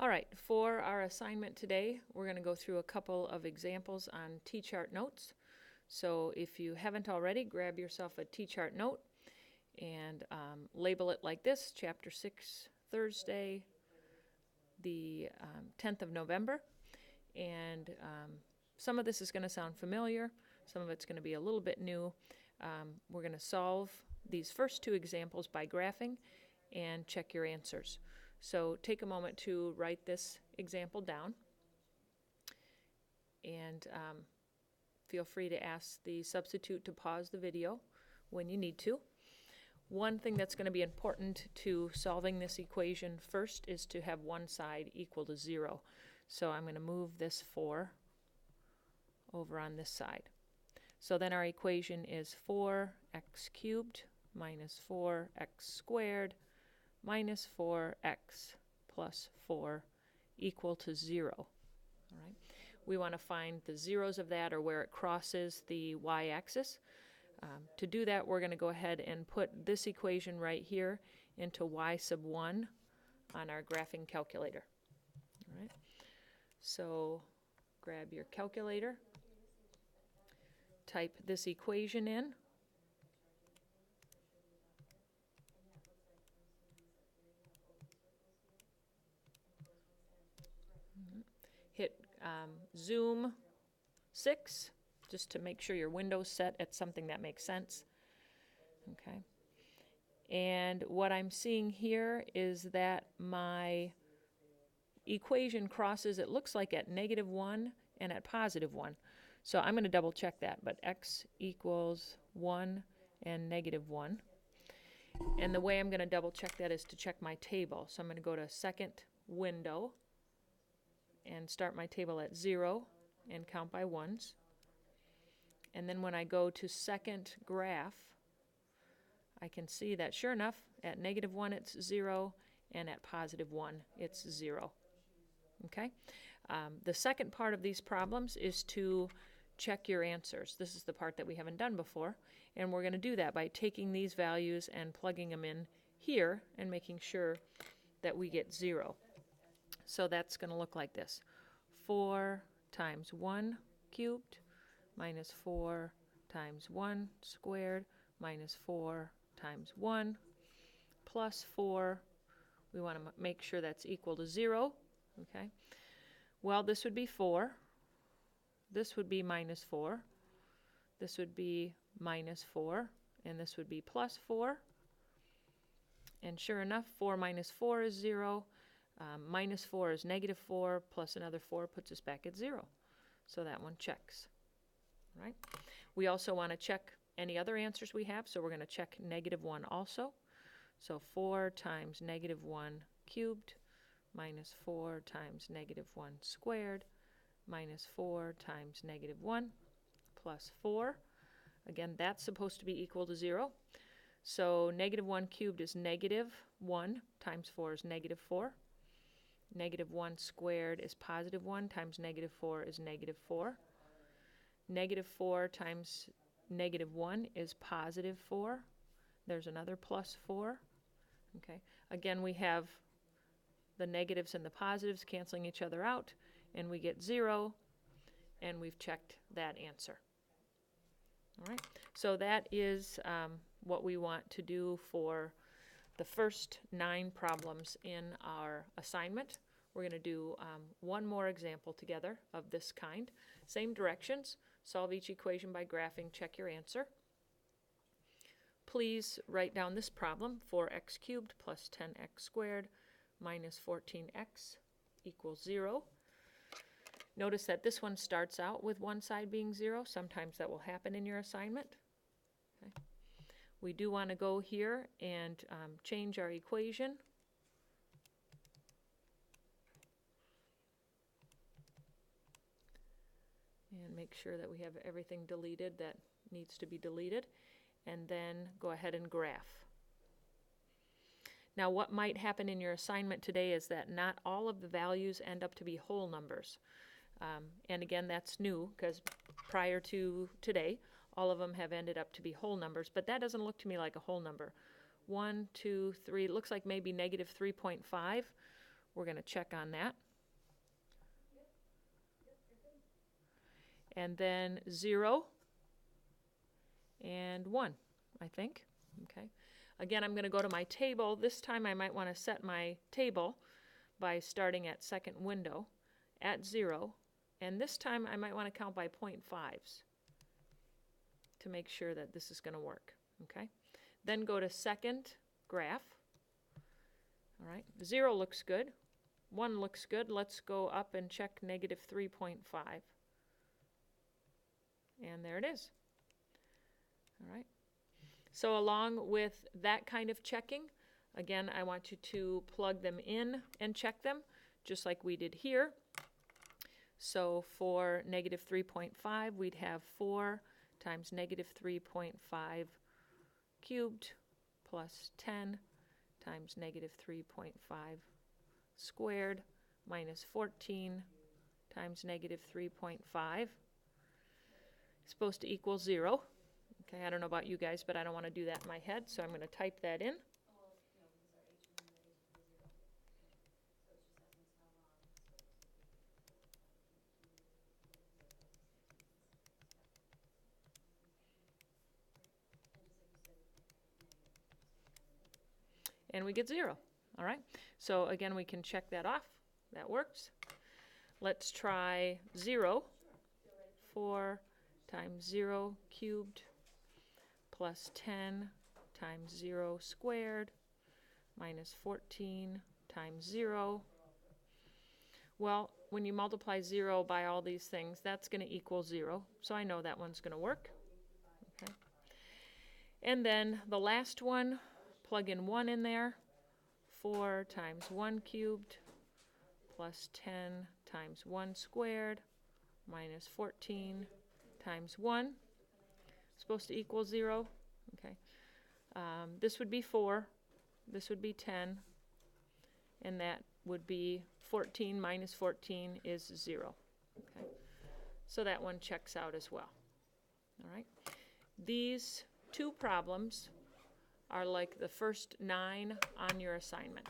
All right, for our assignment today, we're going to go through a couple of examples on T-chart notes. So if you haven't already, grab yourself a T-chart note and label it like this, Chapter 6, Thursday, the 10th of November. And some of this is going to sound familiar. Some of it's going to be a little bit new. We're going to solve these first two examples by graphing and check your answers. So take a moment to write this example down, and feel free to ask the substitute to pause the video when you need to. One thing that's going to be important to solving this equation first is to have one side equal to 0. So I'm going to move this 4 over on this side. So then our equation is 4x cubed minus 4x squared minus 4x plus 4 equal to 0. All right. We want to find the zeros of that, or where it crosses the y-axis. To do that, we're going to go ahead and put this equation right here into y sub 1 on our graphing calculator. All right. So grab your calculator, type this equation in. Hit zoom 6 just to make sure your window's set at something that makes sense. Okay. And what I'm seeing here is that my equation crosses, it looks like, at -1 and at +1. So I'm going to double check that, but x equals 1 and -1. And the way I'm going to double check that is to check my table. So I'm going to go to second window and start my table at 0 and count by ones. And then when I go to second graph, I can see that sure enough, at -1 it's 0, and at +1 it's 0. Okay? The second part of these problems is to check your answers. This is the part that we haven't done before, and we're going to do that by taking these values and plugging them in here and making sure that we get 0. So that's going to look like this. 4 times 1 cubed minus 4 times 1 squared minus 4 times 1 plus 4. We want to make sure that's equal to 0. Okay. Well, this would be 4. This would be minus 4. This would be minus 4. And this would be plus 4. And sure enough, 4 minus 4 is 0. Minus 4 is -4, plus another 4 puts us back at 0. So that one checks. Right? We also want to check any other answers we have, so we're going to check -1 also. So 4 times -1 cubed minus 4 times -1 squared minus 4 times -1 plus 4. Again, that's supposed to be equal to 0. So -1 cubed is -1 times 4 is -4. -1 squared is +1 times -4 is -4. -4 times -1 is +4. There's another plus 4. Okay. Again, we have the negatives and the positives canceling each other out, and we get 0, and we've checked that answer. All right. So that is what we want to do for the first 9 problems in our assignment. We're going to do one more example together of this kind. Same directions. Solve each equation by graphing. Check your answer. Please write down this problem. 4x cubed plus 10x squared minus 14x equals 0. Notice that this one starts out with one side being 0. Sometimes that will happen in your assignment. Okay. We do want to go here and change our equation. And make sure that we have everything deleted that needs to be deleted. And then go ahead and graph. Now, what might happen in your assignment today is that not all of the values end up to be whole numbers. And again, that's new because prior to today, all of them have ended up to be whole numbers. But that doesn't look to me like a whole number. 1, 2, 3, it looks like maybe -3.5 we're going to check on that. And then 0 and 1, I think. Okay. Again, I'm going to go to my table. This time I might want to set my table by starting at second window at 0. And this time I might want to count by 0.5s to make sure that this is going to work. Okay. Then go to second graph. All right. 0 looks good. 1 looks good. Let's go up and check negative 3.5. And there it is. All right. So along with that kind of checking, again, I want you to plug them in and check them, just like we did here. So for negative 3.5, we'd have 4 times negative 3.5 cubed plus 10 times negative 3.5 squared minus 14 times negative 3.5. Supposed to equal 0. Okay, I don't know about you guys, but I don't want to do that in my head, so I'm going to type that in. And we get 0. All right, so again, we can check that off. That works. Let's try 0. 4 times 0 cubed plus 10 times 0 squared minus 14 times 0. Well, when you multiply 0 by all these things, that's going to equal 0. So I know that one's going to work. Okay. And then the last one, plug in 1 in there. 4 times 1 cubed plus 10 times 1 squared minus 14 times 1. Supposed to equal 0. Okay. This would be 4. This would be 10. And that would be 14 minus 14 is 0. Okay. So that one checks out as well. All right. These two problems are like the first 9 on your assignment.